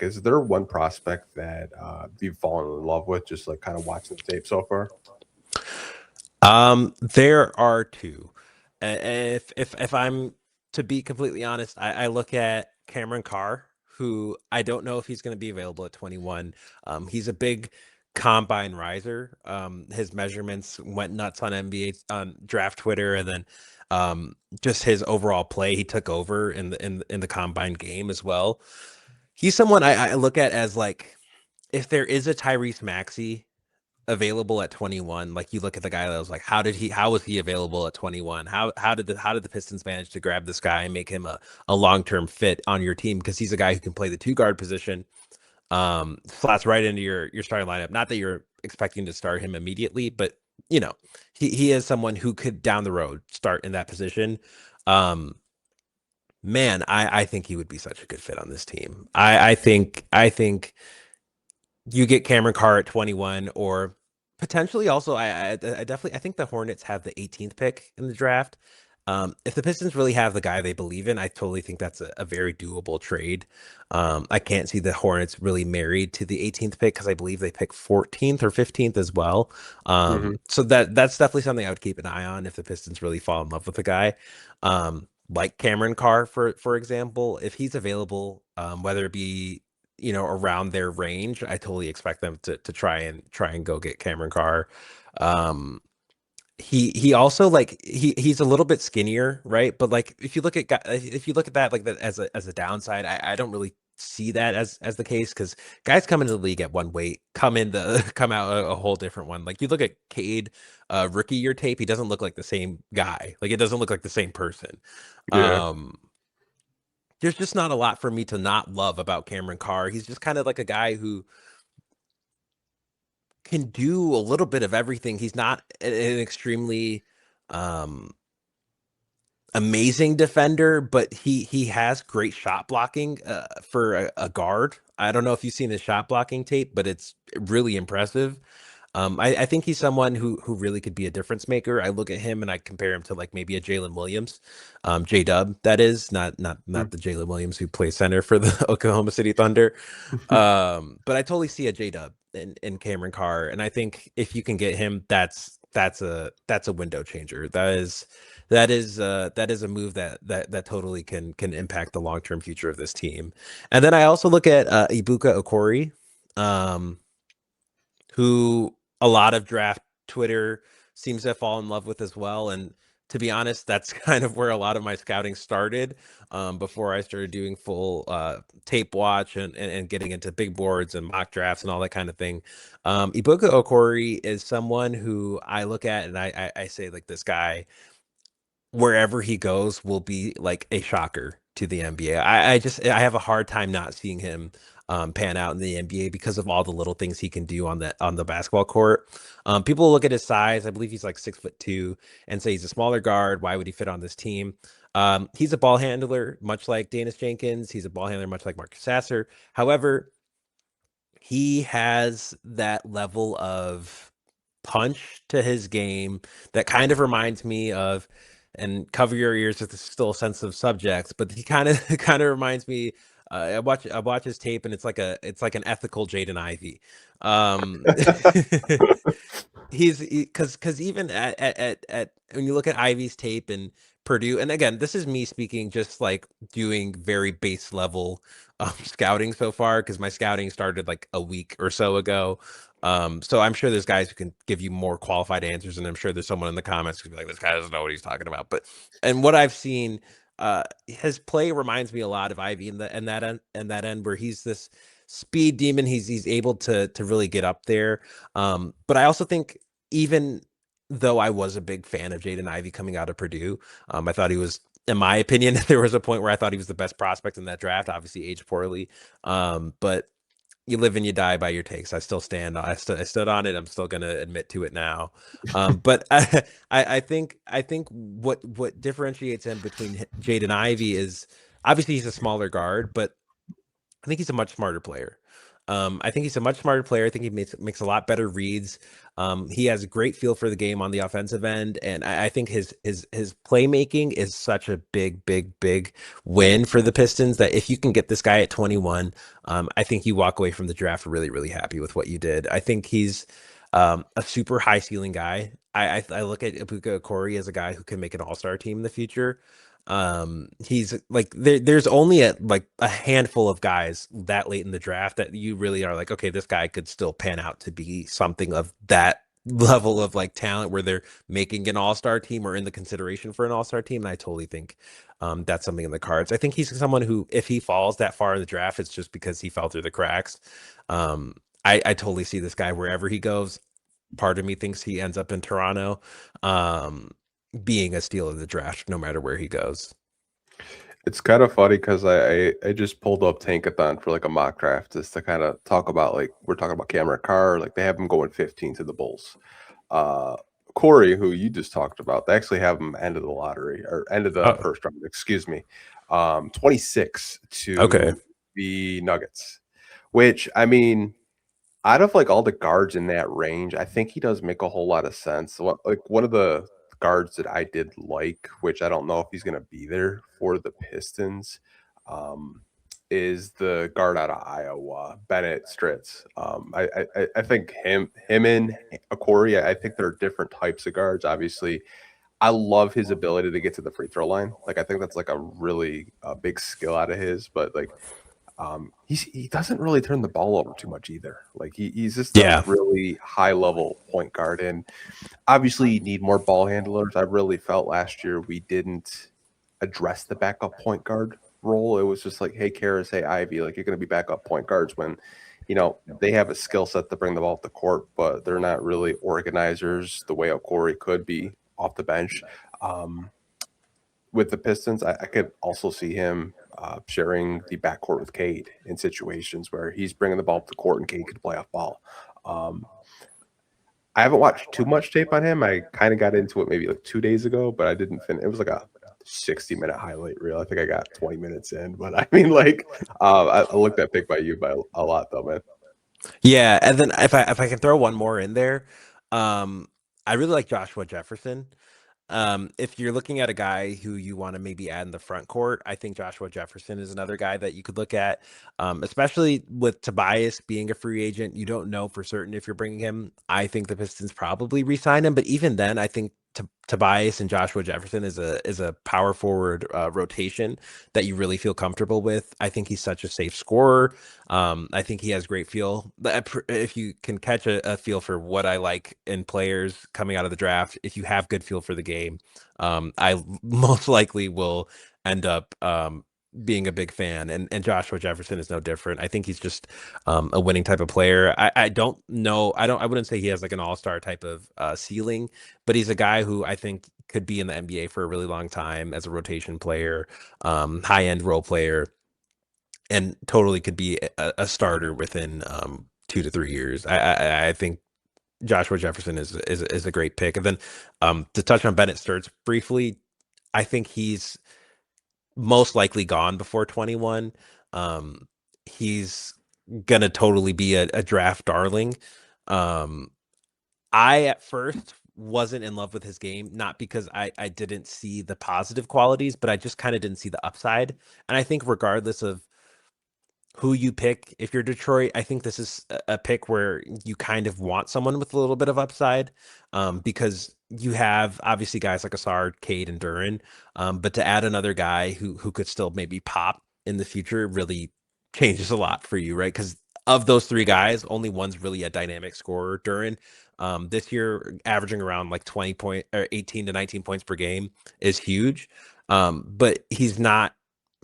is there one prospect that you've fallen in love with, just like kind of watching the tape so far? There are two. If I'm to be completely honest, I look at Cameron Carr, who I don't know if he's going to be available at 21. He's a big combine riser. His measurements went nuts on NBA on draft Twitter, and then just his overall play, he took over in the combine game as well. He's someone I look at as like if there is a Tyrese Maxey available at 21, like you look at the guy that was like how was he available at 21? How did the Pistons manage to grab this guy and make him a long-term fit on your team, because he's a guy who can play the two guard position, slots right into your starting lineup. Not that you're expecting to start him immediately, but you know, he is someone who could down the road start in that position. um Man, I think he would be such a good fit on this team. I think you get Cameron Carr at 21, or potentially also I definitely I think the Hornets have the 18th pick in the draft. If the Pistons really have the guy they believe in, I totally think that's a very doable trade. I can't see the Hornets really married to the 18th pick, because I believe they pick 14th or 15th as well. Hmm. So that's definitely something I would keep an eye on if the Pistons really fall in love with the guy. Like Cameron Carr, for example, if he's available, whether it be around their range, I totally expect them to try and go get Cameron Carr. Um, he also like he's a little bit skinnier, right? But like if you look at that like that as a downside, I don't really see that as the case, because guys come into the league at one weight come out a whole different one. Like you look at Cade, rookie year tape, he doesn't look like the same guy. Like it doesn't look like the same person. Yeah. Um, there's just not a lot for me to not love about Cameron Carr. He's just kind of like a guy who can do a little bit of everything. He's not an extremely um amazing defender, but he has great shot blocking for a guard. I don't know if you've seen his shot blocking tape, but it's really impressive. I think he's someone who really could be a difference maker. I look at him and I compare him to like maybe a Jalen Williams, J Dub. That is not the Jalen Williams who plays center for the Oklahoma City Thunder. But I totally see a J Dub in Cameron Carr, and I think if you can get him, that's a window changer. That is a move that totally can impact the long term future of this team. And then I also look at Ibuka Okori, um, who a lot of draft Twitter seems to fall in love with as well. And to be honest, that's kind of where a lot of my scouting started, before I started doing full tape watch and getting into big boards and mock drafts and all that kind of thing. Ibuka Okori is someone who I look at and I say like this guy, wherever he goes, will be like a shocker to the NBA. I have a hard time not seeing him pan out in the NBA because of all the little things he can do on the basketball court. People look at his size. I believe he's like 6'2" and say he's a smaller guard. Why would he fit on this team? He's a ball handler, much like Danis Jenkins. He's a ball handler, much like Marcus Sasser. However, he has that level of punch to his game that kind of reminds me of, and cover your ears if this is still a sensitive subject, but he kind of kind of reminds me. I watch his tape, and it's like an ethical Jaden Ivey. Um, he's because even at when you look at Ivy's tape and Purdue, and again, this is me speaking, just like doing very base level scouting so far, because my scouting started like a week or so ago. So I'm sure there's guys who can give you more qualified answers, and I'm sure there's someone in the comments who's like, this guy doesn't know what he's talking about. But and what I've seen, his play reminds me a lot of Ivy in that end where he's this speed demon. He's able to really get up there. But I also think, even though I was a big fan of Jaden Ivey coming out of Purdue, I thought he was, in my opinion, there was a point where I thought he was the best prospect in that draft. Obviously, aged poorly, but you live and you die by your takes. I still stand. I stood on it. I'm still going to admit to it now. But I think what differentiates him between Jaden Ivey is obviously he's a smaller guard, but I think he's a much smarter player. I think he's a much smarter player. I think he makes a lot better reads. He has a great feel for the game on the offensive end, and I think his playmaking is such a big win for the Pistons that if you can get this guy at 21, I think you walk away from the draft really happy with what you did. I think he's a super high ceiling guy. I look at Ibuka Okori as a guy who can make an all-star team in the future. He's like there's only like a handful of guys that late in the draft that you really are like, okay, this guy could still pan out to be something of that level of like talent where they're making an all-star team or in the consideration for an all-star team. And I totally think that's something in the cards. I think he's someone who, if he falls that far in the draft, it's just because he fell through the cracks. I totally see this guy wherever he goes. Part of me thinks he ends up in Toronto. Being a steal of the draft, no matter where he goes. It's kind of funny because I just pulled up Tankathon for like a mock draft just to kind of talk about, like, we're talking about Cameron Carr, like they have him going 15 to the Bulls. Corey, who you just talked about, they actually have him end of the lottery or end of the first round, excuse me. 26 Okay. to the Nuggets, which, I mean, out of like all the guards in that range, I think he does make a whole lot of sense. Like one of the guards that I did like, which I don't know if he's going to be there for the Pistons, um, is the guard out of Iowa, Bennett Stritz. I think him and Okori, I think they're different types of guards. Obviously, I love his ability to get to the free throw line. Like I think that's like a really big skill out of his, but like he doesn't really turn the ball over too much either. Like he's just a really high level point guard, and obviously you need more ball handlers. I really felt last year we didn't address the backup point guard role. It was just like, hey, Karras, hey, Ivy, like you're going to be backup point guards when, you know, they have a skill set to bring the ball up the court, but they're not really organizers the way Okori could be off the bench. With the Pistons, I could also see him sharing the backcourt with Cade in situations where he's bringing the ball up the court and Cade could play off ball. I haven't watched too much tape on him. I kind of got into it maybe like 2 days ago, but I didn't finish. It was like a 60-minute highlight reel. I think I got 20 minutes in, but I mean, like, I looked at pick by you by a lot though, man. Yeah, and then if I can throw one more in there, I really like Joshua Jefferson. If you're looking at a guy who you want to maybe add in the front court, I think Joshua Jefferson is another guy that you could look at, especially with Tobias being a free agent. You don't know for certain if you're bringing him. I think the Pistons probably re-sign him, but even then, I think Tobias and Joshua Jefferson is a power forward rotation that you really feel comfortable with. I think he's such a safe scorer. I think he has great feel. If you can catch a feel for what I like in players coming out of the draft, if you have good feel for the game, I most likely will end up being a big fan. And Joshua Jefferson is no different. I think he's just a winning type of player. I don't know. I wouldn't say he has like an all-star type of ceiling, but he's a guy who I think could be in the NBA for a really long time as a rotation player, high-end role player, and totally could be a starter within 2 to 3 years. I think Joshua Jefferson is a great pick. And then to touch on Bennett Sturts briefly, I think he's most likely gone before 21. He's gonna totally be a draft darling. I at first wasn't in love with his game, not because I didn't see the positive qualities, but I just kind of didn't see the upside. And I think regardless of who you pick, if you're Detroit, I think this is a pick where you kind of want someone with a little bit of upside, because you have obviously guys like Assard, Cade, and Duran, but to add another guy who could still maybe pop in the future really changes a lot for you, right? Because of those three guys, only one's really a dynamic scorer. Duran, this year averaging around like 20 point or 18 to 19 points per game is huge, but he's not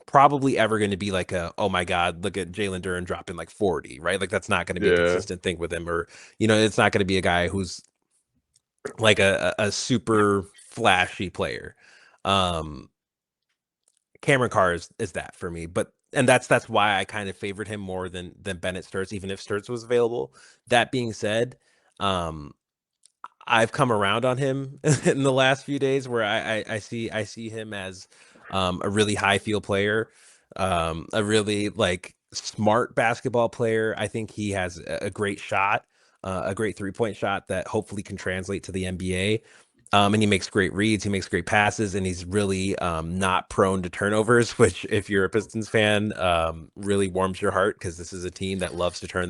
probably ever going to be like oh my god, look at Jalen Duren dropping like 40, right? Like that's not going to be a consistent thing with him, or it's not going to be a guy who's like a super flashy player. Cameron Carr is that for me, and that's why I kind of favored him more than Bennett Sturts, even if Sturts was available. That being said, I've come around on him in the last few days where I see him as a really high field player, a really like smart basketball player. I think he has a great shot, a great 3-point shot that hopefully can translate to the NBA. And he makes great reads, he makes great passes, and he's really not prone to turnovers, which, if you're a Pistons fan, really warms your heart because this is a team that loves to turn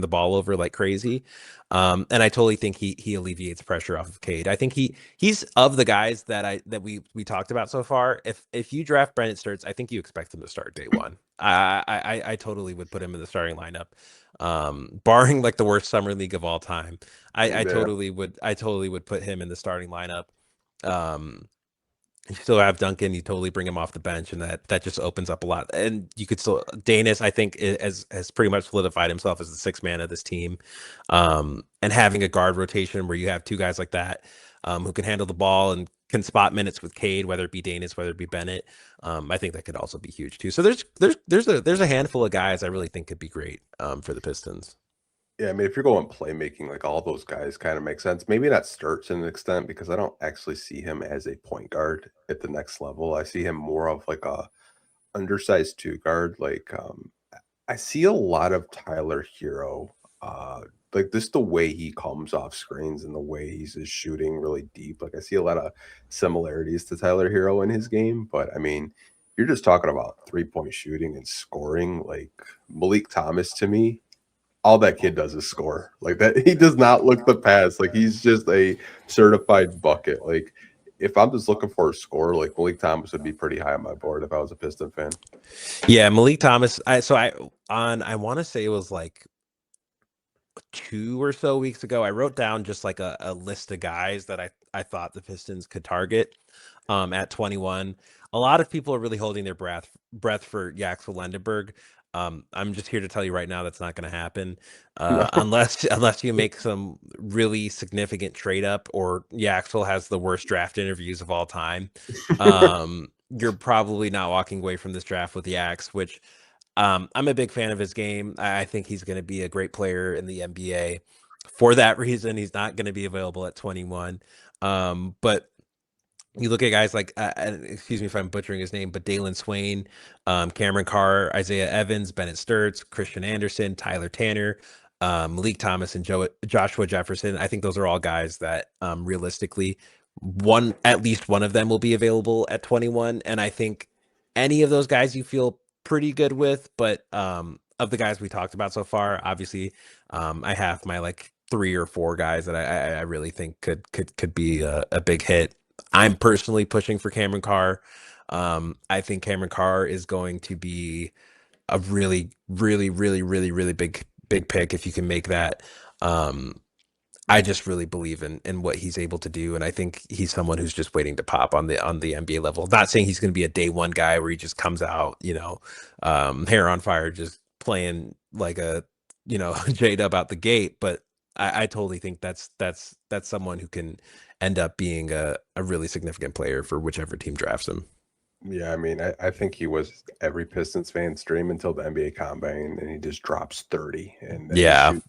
the ball over like crazy. And I totally think he alleviates pressure off of Cade. I think he's of the guys that we talked about so far. If you draft Brennan Sturts, I think you expect him to start day one. I totally would put him in the starting lineup, barring like the worst summer league of all time. I Yeah. totally would put him in the starting lineup. Um, you still have Duncan. You totally bring him off the bench, and that just opens up a lot. And you could still Danis, I think, has pretty much solidified himself as the sixth man of this team. And having a guard rotation where you have two guys like that, who can handle the ball and can spot minutes with Cade, whether it be Danis, whether it be Bennett, I think that could also be huge too. So there's a handful of guys I really think could be great for the Pistons. Yeah, I mean, if you're going playmaking, like all those guys kind of make sense. Maybe not Sturts to an extent because I don't actually see him as a point guard at the next level. I see him more of like a undersized two guard. Like I see a lot of Tyler Hero. Like just the way he comes off screens and the way he's just shooting really deep. Like I see a lot of similarities to Tyler Hero in his game. But I mean, you're just talking about 3-point shooting and scoring. Like Malik Thomas to me, all that kid does is score. Like that, he does not look the pass. Like he's just a certified bucket. Like if I'm just looking for a score, like Malik Thomas would be pretty high on my board if I was a Piston fan. Yeah, Malik Thomas. I want to say it was like 2 or so weeks ago, I wrote down just like a list of guys that I thought the Pistons could target at 21. A lot of people are really holding their breath for Yaxel Lendenberg. I'm just here to tell you right now that's not going to happen, No. unless you make some really significant trade up, or Yaxel has the worst draft interviews of all time. You're probably not walking away from this draft with Yax, which I'm a big fan of his game. I think he's going to be a great player in the NBA. For that reason, he's not going to be available at 21. But you look at guys like, excuse me if I'm butchering his name, but Dalen Swain, Cameron Carr, Isaiah Evans, Bennett Sturts, Christian Anderson, Tyler Tanner, Malik Thomas, and Joshua Jefferson. I think those are all guys that, realistically, at least one of them will be available at 21. And I think any of those guys you feel pretty good with, but of the guys we talked about so far, obviously, I have my like 3 or 4 guys that I really think could be a big hit. I'm personally pushing for Cameron Carr. I think Cameron Carr is going to be a really, really, really, really, really big pick if you can make that. Um, I just really believe in what he's able to do, and I think he's someone who's just waiting to pop on the NBA level. Not saying he's going to be a day one guy where he just comes out, hair on fire, just playing like a, Jade up out the gate, but I totally think that's someone who can end up being a really significant player for whichever team drafts him. Yeah, I mean, I think he was every Pistons fan's dream until the NBA Combine, and he just drops 30, and then Yeah,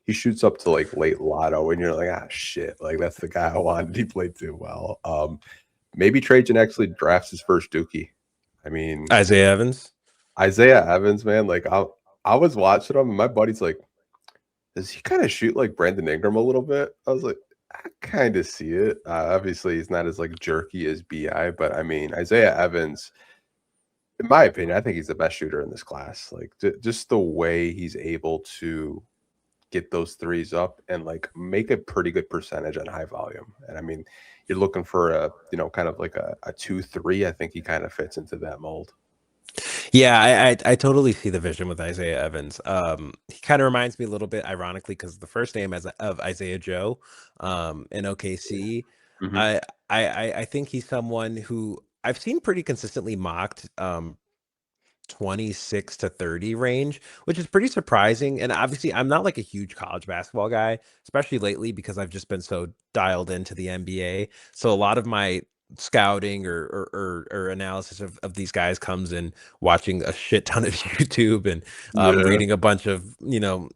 he shoots up to like late lotto, and you're like, ah, shit, like that's the guy I wanted. He played too well. Maybe Trajan actually drafts his first Dookie. I mean, Isaiah Evans. Isaiah Evans, man, like I was watching him, and my buddy's like, does he kind of shoot like Brandon Ingram a little bit? I was like, I kind of see it. Obviously, he's not as like jerky as Bi, but I mean, Isaiah Evans, in my opinion, I think he's the best shooter in this class. Like just the way he's able to get those threes up and like make a pretty good percentage on high volume. And I mean, you're looking for a kind of like a 2-3. I think he kind of fits into that mold. Yeah, I totally see the vision with Isaiah Evans. He kind of reminds me a little bit, ironically, because the first name of Isaiah Joe, in OKC. Hmm. I think he's someone who I've seen pretty consistently mocked, 26 to 30 range, which is pretty surprising. And obviously, I'm not like a huge college basketball guy, especially lately because I've just been so dialed into the NBA. So a lot of my scouting or analysis of these guys comes in watching a shit ton of YouTube and Yeah. reading a bunch of,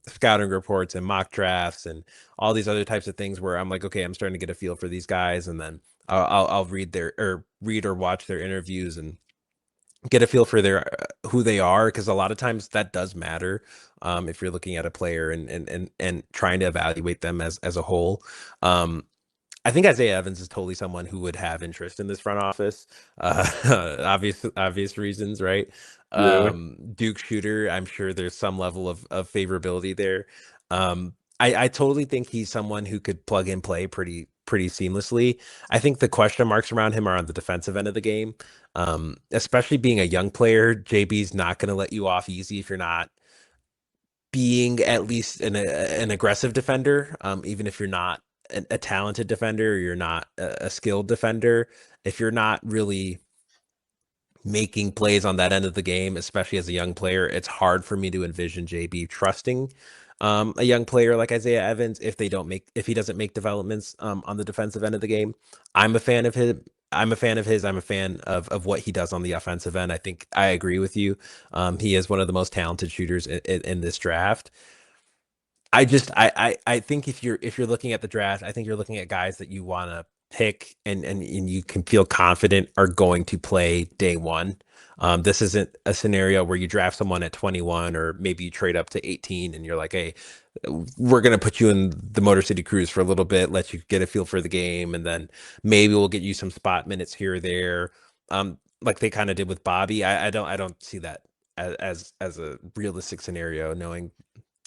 scouting reports and mock drafts and all these other types of things where I'm like, okay, I'm starting to get a feel for these guys. And then I'll read or watch their interviews, and get a feel for their who they are, because a lot of times that does matter, if you're looking at a player and trying to evaluate them as a whole. Um, I think Isaiah Evans is totally someone who would have interest in this front office. Uh, obvious reasons, right? Yeah. Duke shooter. I'm sure there's some level of favorability there. I totally think he's someone who could plug and play pretty seamlessly. I think the question marks around him are on the defensive end of the game. Especially being a young player, JB's not going to let you off easy if you're not being at least an aggressive defender, even if you're not a talented defender, or you're not a skilled defender. If you're not really making plays on that end of the game, especially as a young player, it's hard for me to envision JB trusting a young player like Isaiah Evans if he doesn't make developments on the defensive end of the game. I'm a fan of him. I'm a fan of his. I'm a fan of what he does on the offensive end. I think I agree with you. He is one of the most talented shooters in this draft. I think if you're looking at the draft, I think you're looking at guys that you want to pick and you can feel confident are going to play day one. This isn't a scenario where you draft someone at 21 or maybe you trade up to 18 and you're like, hey, we're going to put you in the Motor City Cruise for a little bit, let you get a feel for the game, and then maybe we'll get you some spot minutes here or there. Like they kind of did with Bobby. I don't see that as a realistic scenario, knowing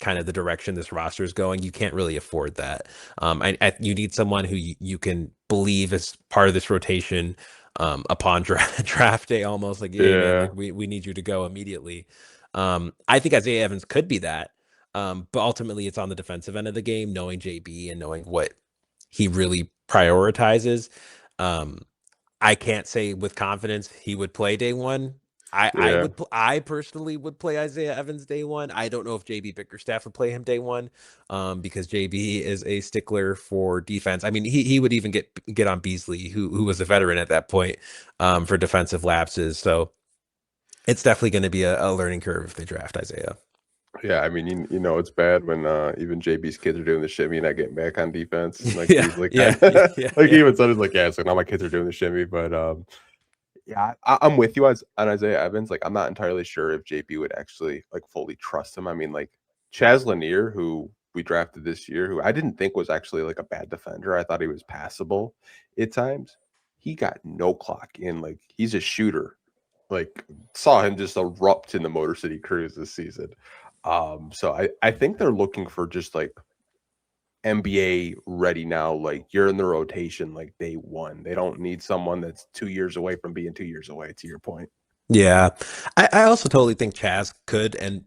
kind of the direction this roster is going. You can't really afford that. You need someone who you can believe is part of this rotation upon draft day, almost like, hey man, Yeah. like we need you to go immediately. I think Isaiah Evans could be that, but ultimately it's on the defensive end of the game, knowing JB and knowing what he really prioritizes. Um, I can't say with confidence he would play day one. Yeah. I personally would play Isaiah Evans day one. I don't know if JB Bickerstaff would play him day one, because JB is a stickler for defense. I mean, he would even get on Beasley, who was a veteran at that point, for defensive lapses. So it's definitely going to be a learning curve if they draft Isaiah. Yeah, I mean, you know, it's bad when even JB's kids are doing the shimmy, not getting back on defense. Like Yeah, he's like yeah, kind of yeah, like he yeah. even said it like, yeah, so now my kids are doing the shimmy. But yeah, I'm with you on Isaiah Evans. Like I'm not entirely sure if JB would actually like fully trust him. I mean, like Chaz Lanier, who we drafted this year, who I didn't think was actually like a bad defender. I thought he was passable at times. He got no clock in. Like he's a shooter. Like saw him just erupt in the Motor City Cruise this season. So I think they're looking for just like NBA ready now. Like you're in the rotation like day one. They don't need someone that's 2 years away from being 2 years away. To your point. Yeah. I also totally think Chaz could and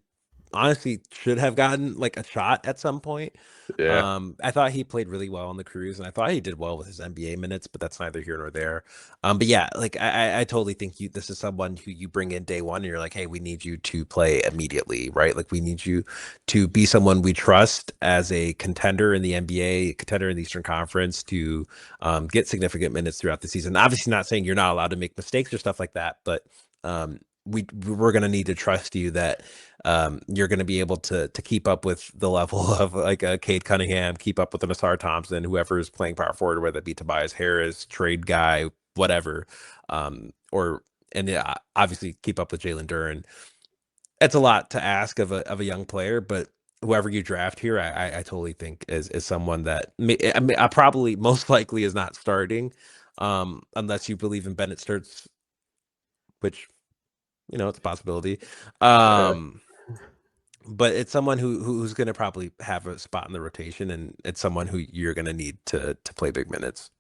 honestly should have gotten like a shot at some point. Yeah, I thought he played really well on the cruise, and I thought he did well with his NBA minutes, but that's neither here nor there. But yeah, like I totally think this is someone who you bring in day one, and you're like, hey, we need you to play immediately, right? Like we need you to be someone we trust as a contender in the NBA, contender in the Eastern Conference, to get significant minutes throughout the season. Obviously, not saying you're not allowed to make mistakes or stuff like that, but we're going to need to trust you that you're going to be able to keep up with the level of like a Cade Cunningham, keep up with an Asar Thompson, whoever is playing power forward, whether it be Tobias Harris, trade guy, whatever, or and yeah, obviously keep up with Jalen Duren. It's a lot to ask of a young player, but whoever you draft here, I totally think is someone that I mean, I probably most likely is not starting, unless you believe in Bennett starts, which it's a possibility. yeah, Um, but it's someone who's going to probably have a spot in the rotation, and it's someone who you're going to need to play big minutes.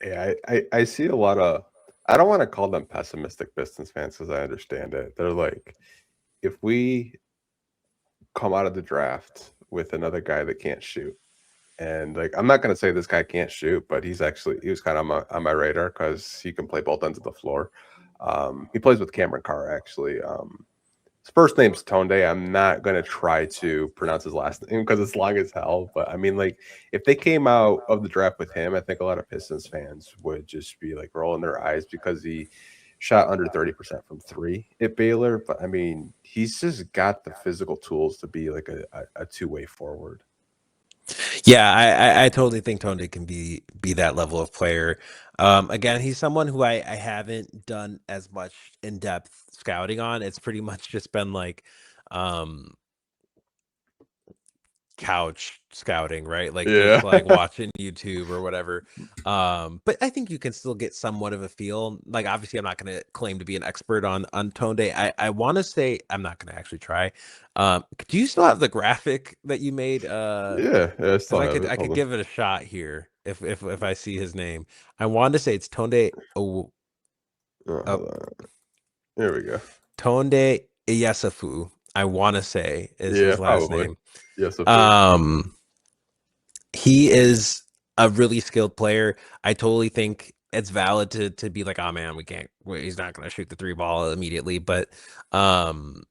yeah. I see a lot of. I don't want to call them pessimistic Pistons fans because I understand it. They're like, if we come out of the draft with another guy that can't shoot. And like, I'm not gonna say this guy can't shoot, but he was kind of on my radar because he can play both ends of the floor. He plays with Cameron Carr actually. His first name's Tonde. I'm not gonna try to pronounce his last name because it's long as hell. But I mean, like, if they came out of the draft with him, I think a lot of Pistons fans would just be like rolling their eyes because he shot under 30% from three at Baylor. But I mean, he's just got the physical tools to be like a two-way forward. Yeah, I totally think Tonde can be that level of player. Again, he's someone who I haven't done as much in depth scouting on. It's pretty much just been like um couch scouting, right? Like just Yeah. like watching YouTube or whatever. But I think you can still get somewhat of a feel. Like obviously I'm not gonna claim to be an expert on Tone Day. I wanna say I'm not gonna actually try. Do you still have the graphic that you made? Yeah, yeah, I Because still have it. I Hold could on. give it a shot here if I see his name. I wanted to say it's Tonde oh, uh, Hold on. There we go. Tonde Iyasafu. I want to say is Yeah, his last probably. name. Yes, a foo. Um, he is a really skilled player. I totally think it's valid to be like, oh man, we can't. He's not going to shoot the three ball immediately, but um,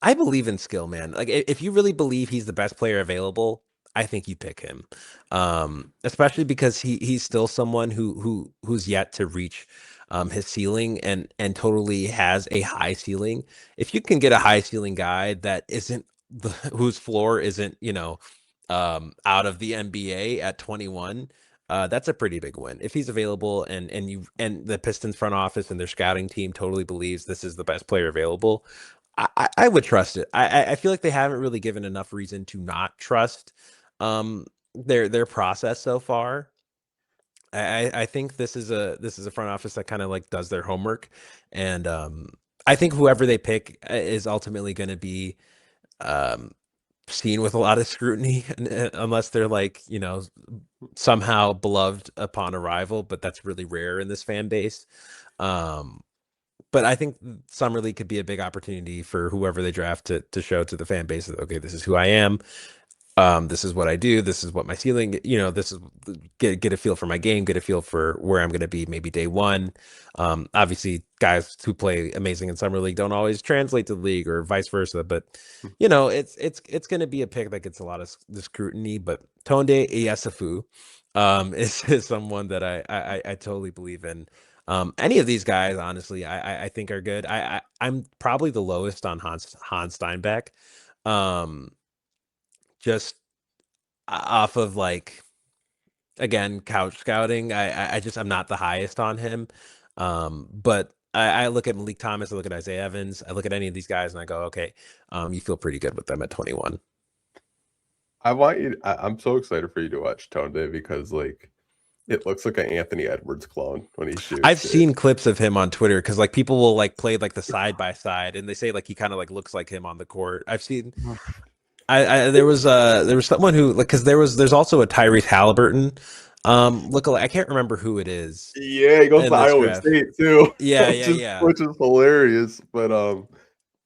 I believe in skill, man. Like if you really believe he's the best player available, I think you pick him. Especially because he's still someone who's yet to reach his ceiling and totally has a high ceiling. If you can get a high ceiling guy that isn't whose floor isn't, out of the NBA at 21, that's a pretty big win. If he's available and the Pistons front office and their scouting team totally believes this is the best player available, I would trust it. I feel like they haven't really given enough reason to not trust their process so far. I think this is a front office that kind of like does their homework, and I think whoever they pick is ultimately going to be um, seen with a lot of scrutiny, unless they're like somehow beloved upon arrival, but that's really rare in this fan base. Um, but I think summer league could be a big opportunity for whoever they draft to show to the fan base that okay, this is who I am. This is what I do. This is what my ceiling. This is get a feel for my game. Get a feel for where I'm going to be. Maybe day one. Obviously, guys who play amazing in summer league don't always translate to the league or vice versa. But it's going to be a pick that gets a lot of the scrutiny. But Tonde Iesafu is someone that I totally believe in. Any of these guys, honestly, I think are good. I'm probably the lowest on Hans Steinbeck. Um, just off of like again couch scouting. I'm not the highest on him. But I look at Malik Thomas, I look at Isaiah Evans, I look at any of these guys and I go, okay, you feel pretty good with them at 21. I'm so excited for you to watch Tone Day because like it looks like an Anthony Edwards clone when he I've shoots it. seen clips of him on Twitter because like people will like play like the side by side and they say like he kind of like looks like him on the court. I've seen there was someone who like because there's also a Tyrese Halliburton look I can't remember who it is Yeah, he goes in to this Iowa draft. State too, Yeah, yeah, yeah. which is hilarious. But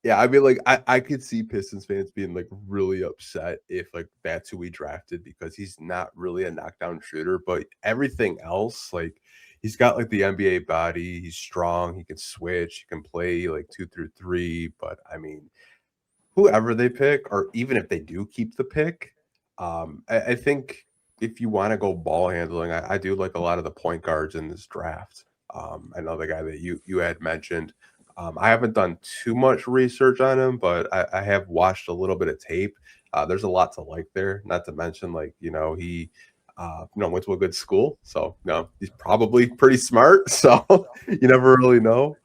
yeah, I mean, like I could see Pistons fans being like really upset if like that's who we drafted because he's not really a knockdown shooter, but everything else, like he's got like the NBA body, he's strong, he can switch, he can play like 2 through 3. But I mean, whoever they pick, or even if they do keep the pick, I think if you want to go ball handling, I do like a lot of the point guards in this draft. I know the guy that you had mentioned. I haven't done too much research on him, but I have watched a little bit of tape. There's a lot to like there. Not to mention, like he went to a good school, so he's probably pretty smart. So you never really know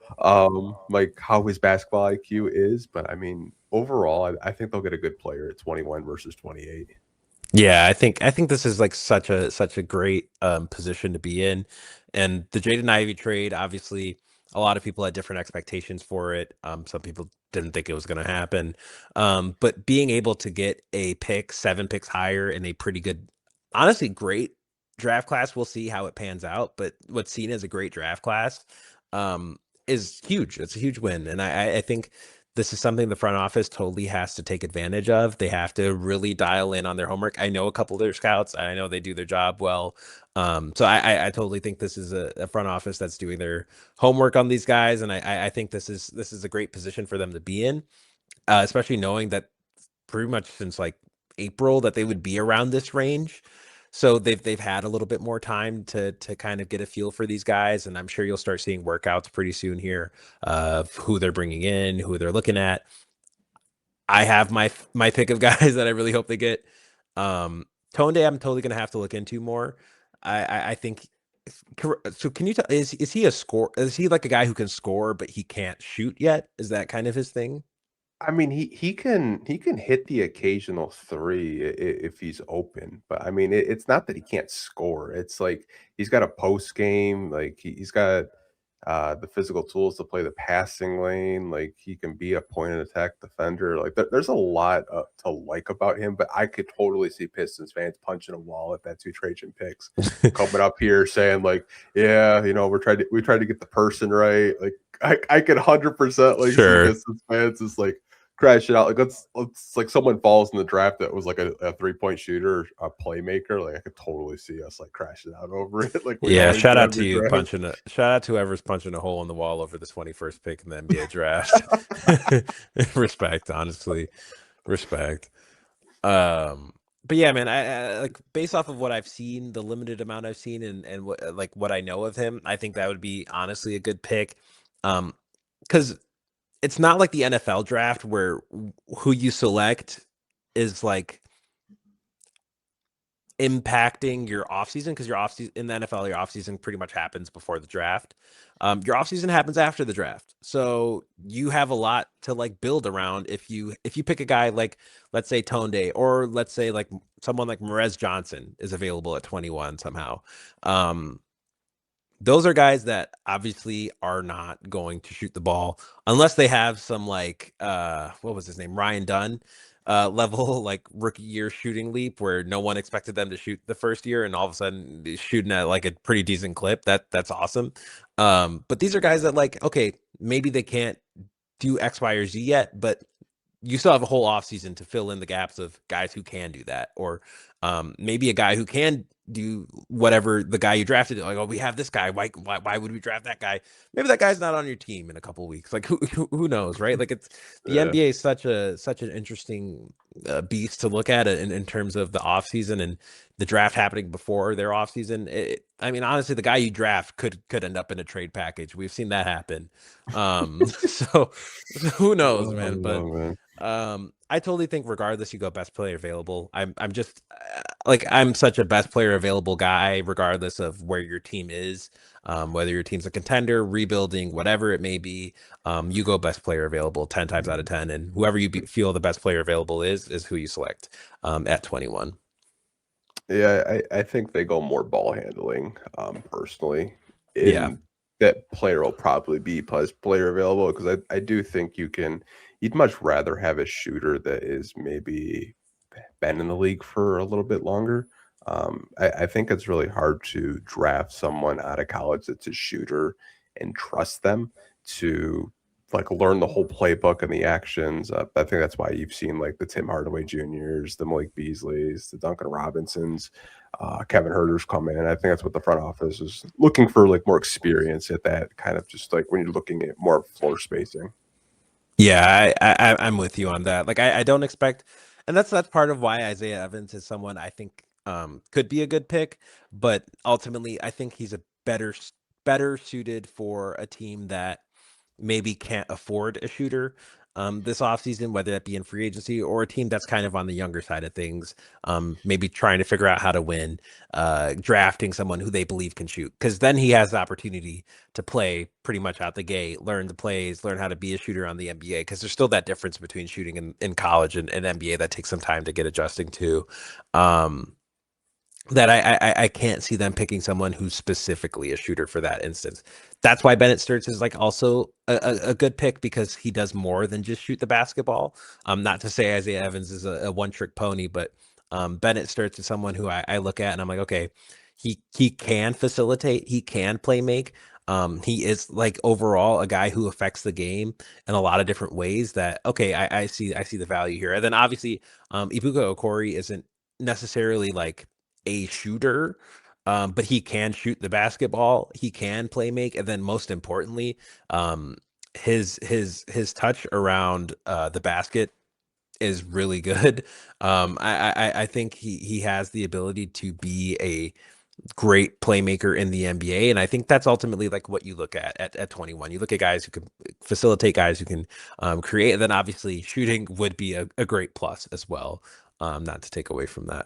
like how his basketball IQ is. But I mean, overall, I think they'll get a good player at 21 versus 28. Yeah, I think this is like such a great position to be in, and the Jaden Ivey trade. Obviously, a lot of people had different expectations for it. Some people didn't think it was going to happen, but being able to get a pick, 7 picks higher, in a pretty good, honestly, great draft class. We'll see how it pans out, but what's seen as a great draft class um, is huge. It's a huge win, and I think this is something the front office totally has to take advantage of. They have to really dial in on their homework. I know a couple of their scouts. I know they do their job well. So I totally think this is a front office that's doing their homework on these guys, and I think this is a great position for them to be in, especially knowing that pretty much since like April that they would be around this range. So they've had a little bit more time to kind of get a feel for these guys, and I'm sure you'll start seeing workouts pretty soon here of who they're bringing in, who they're looking at. I have my pick of guys that I really hope they get. Tone Day, I'm totally gonna have to look into more. I think. So can you tell? Is he a score? Is he like a guy who can score but he can't shoot yet? Is that kind of his thing? I mean, he can hit the occasional 3 if he's open, but, I mean, it's not that he can't score, it's like he's got a post game, like, he's got, the physical tools to play the passing lane, like, he can be a point and attack defender, like, there's a lot, to like about him, but I could totally see Pistons fans punching a wall if that's who Trajan picks, coming up here saying, like, "Yeah, we tried to get the person right," like, I could 100% like see Sure. Pistons fans just like crash it out. Like let's like someone falls in the draft that was like a 3-point shooter, a playmaker. Like I could totally see us like crashing out over it, like we Yeah, always shout do out to every you draft. punching a shout out to whoever's punching a hole in the wall over the 21st pick in the NBA draft. Respect, honestly. Respect. But yeah, man, I like based off of what I've seen, the limited amount I've seen and what like what I know of him, I think that would be honestly a good pick. Because it's not like the NFL draft where who you select is like impacting your offseason because your offseason in the NFL, your offseason pretty much happens before the draft. Your offseason happens after the draft. So you have a lot to like build around if you pick a guy like let's say Tone Day or let's say like someone like Merez Johnson is available at 21 somehow. Um, those are guys that obviously are not going to shoot the ball unless they have some like what was his name? Ryan Dunn level like rookie year shooting leap where no one expected them to shoot the first year and all of a sudden they're shooting at like a pretty decent clip. That's awesome. But these are guys that like, okay, maybe they can't do X, Y, or Z yet, but you still have a whole offseason to fill in the gaps of guys who can do that, or maybe a guy who can do whatever the guy you drafted. Like, oh, we have this guy. Why would we draft that guy? Maybe that guy's not on your team in a couple weeks. Like, who knows, right? Like, it's the Yeah. NBA is such an interesting beast to look at in terms of the offseason and the draft happening before their offseason. I mean, honestly, the guy you draft could end up in a trade package. We've seen that happen. So who knows, Oh man? But man. I totally think regardless you go best player available. I'm just like I'm such a best player available guy regardless of where your team is. Whether your team's a contender, rebuilding, whatever it may be, you go best player available 10 times out of 10 and whoever feel the best player available is who you select at 21. Yeah, I think they go more ball handling, personally, Yeah. and that player will probably be plus player available because I do think you'd much rather have a shooter that is maybe been in the league for a little bit longer. I think it's really hard to draft someone out of college that's a shooter and trust them to like learn the whole playbook and the actions. I think that's why you've seen like the Tim Hardaway Juniors, the Malik Beasleys, the Duncan Robinsons, Kevin Herter's come in. I think that's what the front office is looking for, like more experience at that kind of just like when you're looking at more floor spacing. Yeah, I'm with you on that. Like I don't expect, and that's part of why Isaiah Evans is someone I think could be a good pick, but ultimately I think he's a better suited for a team that maybe can't afford a shooter this offseason, whether that be in free agency or a team that's kind of on the younger side of things, maybe trying to figure out how to win, drafting someone who they believe can shoot. Because then he has the opportunity to play pretty much out the gate, learn the plays, learn how to be a shooter on the NBA. Because there's still that difference between shooting in college and NBA that takes some time to get adjusting to. Um, that I can't see them picking someone who's specifically a shooter for that instance. That's why Bennett Sturts is like also a good pick because he does more than just shoot the basketball. Not to say Isaiah Evans is a one trick pony, but Bennett Sturts is someone who I look at and I'm like, okay, he can facilitate, he can play make. He is like overall a guy who affects the game in a lot of different ways that okay, I see the value here. And then obviously Ibuka Okori isn't necessarily like a shooter, but he can shoot the basketball. He can play make, and then most importantly, his touch around the basket is really good. I think he has the ability to be a great playmaker in the NBA, and I think that's ultimately like what you look at 21. You look at guys who can facilitate, guys who can create, and then obviously shooting would be a great plus as well. Not to take away from that.